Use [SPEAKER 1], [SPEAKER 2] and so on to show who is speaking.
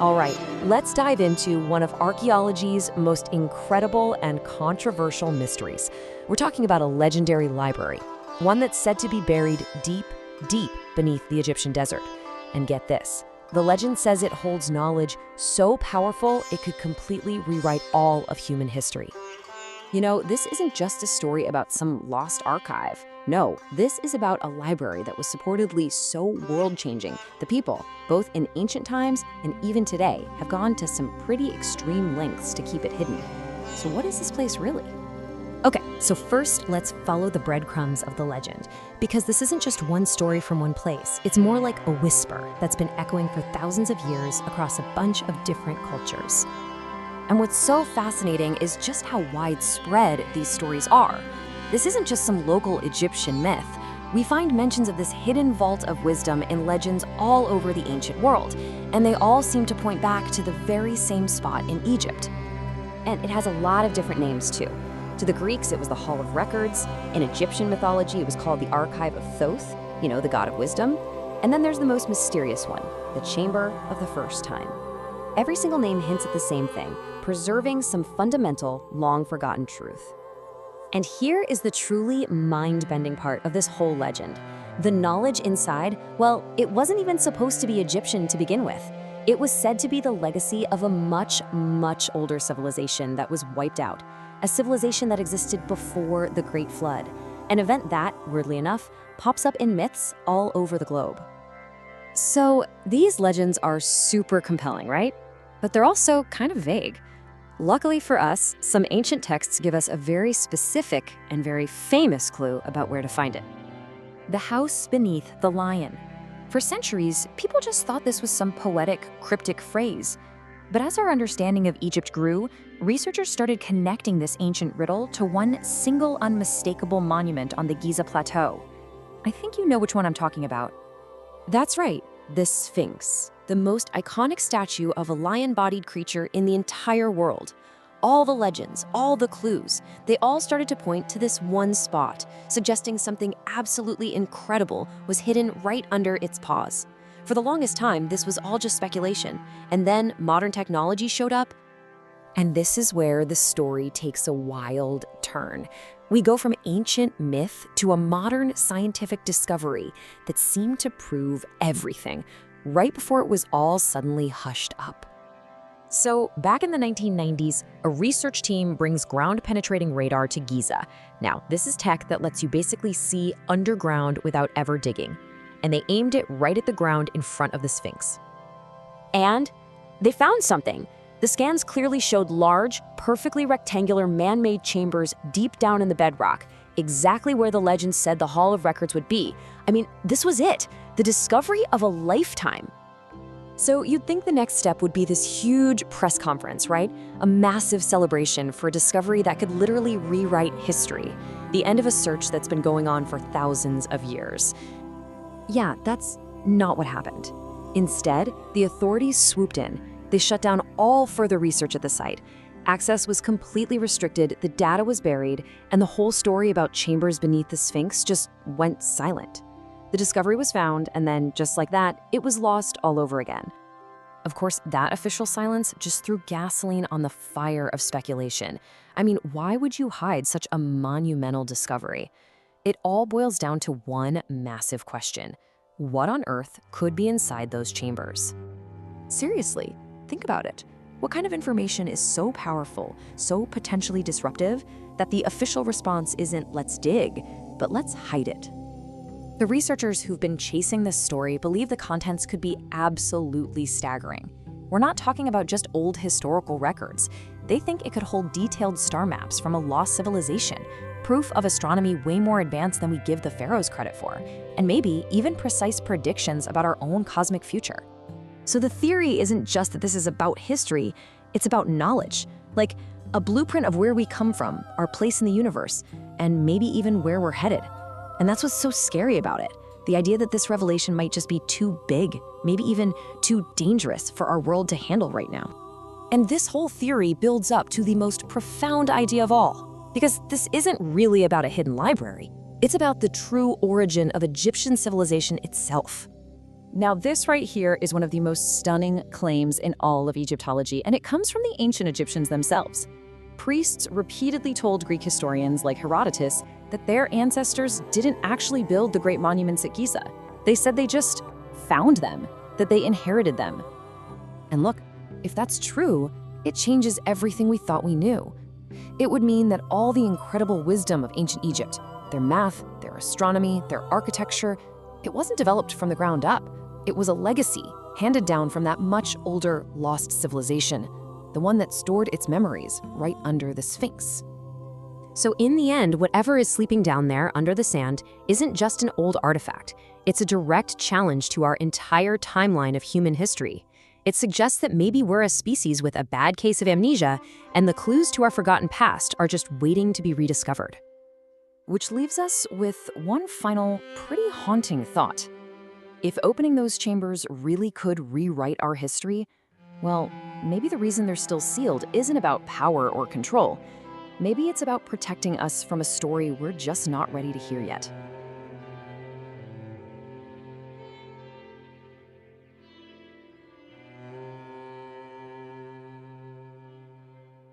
[SPEAKER 1] All right, let's dive into one of archaeology's most incredible and controversial mysteries. We're talking about a legendary library, one that's said to be buried deep, deep beneath the Egyptian desert. And get this, the legend says it holds knowledge so powerful it could completely rewrite all of human history. You know, this isn't just a story about some lost archive. No, this is about a library that was supposedly so world-changing. The people, both in ancient times and even today, have gone to some pretty extreme lengths to keep it hidden. So what is this place really? Okay, so first let's follow the breadcrumbs of the legend, because this isn't just one story from one place. It's more like a whisper that's been echoing for thousands of years across a bunch of different cultures. And what's so fascinating is just how widespread these stories are. This isn't just some local Egyptian myth. We find mentions of this hidden vault of wisdom in legends all over the ancient world, and they all seem to point back to the very same spot in Egypt. And it has a lot of different names too. To the Greeks, it was the Hall of Records. In Egyptian mythology, it was called the Archive of Thoth, the god of wisdom. And then there's the most mysterious one, the Chamber of the First Time. Every single name hints at the same thing, preserving some fundamental, long-forgotten truth. And here is the truly mind-bending part of this whole legend. The knowledge inside, well, it wasn't even supposed to be Egyptian to begin with. It was said to be the legacy of a much, much older civilization that was wiped out, a civilization that existed before the Great Flood, an event that, weirdly enough, pops up in myths all over the globe. So these legends are super compelling, right? But they're also kind of vague. Luckily for us, some ancient texts give us a very specific and very famous clue about where to find it. The house beneath the lion. For centuries, people just thought this was some poetic, cryptic phrase. But as our understanding of Egypt grew, researchers started connecting this ancient riddle to one single unmistakable monument on the Giza Plateau. I think you know which one I'm talking about. That's right, the Sphinx, the most iconic statue of a lion-bodied creature in the entire world. All the legends, all the clues, they all started to point to this one spot, suggesting something absolutely incredible was hidden right under its paws. For the longest time, this was all just speculation, and then modern technology showed up. And this is where the story takes a wild turn. We go from ancient myth to a modern scientific discovery that seemed to prove everything, right before it was all suddenly hushed up. So, back in the 1990s, a research team brings ground-penetrating radar to Giza. Now, this is tech that lets you basically see underground without ever digging. And they aimed it right at the ground in front of the Sphinx. And they found something. The scans clearly showed large, perfectly rectangular man-made chambers deep down in the bedrock, exactly where the legend said the Hall of Records would be. I mean, this was it, the discovery of a lifetime. So you'd think the next step would be this huge press conference, right? A massive celebration for a discovery that could literally rewrite history, the end of a search that's been going on for thousands of years. Yeah, that's not what happened. Instead, the authorities swooped in. They shut down all further research at the site. Access was completely restricted, the data was buried, and the whole story about chambers beneath the Sphinx just went silent. The discovery was found, and then, just like that, it was lost all over again. Of course, that official silence just threw gasoline on the fire of speculation. I mean, why would you hide such a monumental discovery? It all boils down to one massive question. What on earth could be inside those chambers? Seriously, think about it. What kind of information is so powerful, so potentially disruptive, that the official response isn't "let's dig," but "let's hide it"? The researchers who've been chasing this story believe the contents could be absolutely staggering. We're not talking about just old historical records. They think it could hold detailed star maps from a lost civilization, proof of astronomy way more advanced than we give the pharaohs credit for, and maybe even precise predictions about our own cosmic future. So the theory isn't just that this is about history, it's about knowledge, like a blueprint of where we come from, our place in the universe, and maybe even where we're headed. And that's what's so scary about it. The idea that this revelation might just be too big, maybe even too dangerous for our world to handle right now. And this whole theory builds up to the most profound idea of all, because this isn't really about a hidden library. It's about the true origin of Egyptian civilization itself.
[SPEAKER 2] Now, this right here is one of the most stunning claims in all of Egyptology, and it comes from the ancient Egyptians themselves. Priests repeatedly told Greek historians like Herodotus that their ancestors didn't actually build the great monuments at Giza. They said they just found them, that they inherited them.
[SPEAKER 1] And look, if that's true, it changes everything we thought we knew. It would mean that all the incredible wisdom of ancient Egypt, their math, their astronomy, their architecture, it wasn't developed from the ground up. It was a legacy handed down from that much older, lost civilization, the one that stored its memories right under the Sphinx. So in the end, whatever is sleeping down there under the sand isn't just an old artifact. It's a direct challenge to our entire timeline of human history. It suggests that maybe we're a species with a bad case of amnesia, and the clues to our forgotten past are just waiting to be rediscovered.
[SPEAKER 2] Which leaves us with one final, pretty haunting thought. If opening those chambers really could rewrite our history, well, maybe the reason they're still sealed isn't about power or control. Maybe it's about protecting us from a story we're just not ready to hear yet.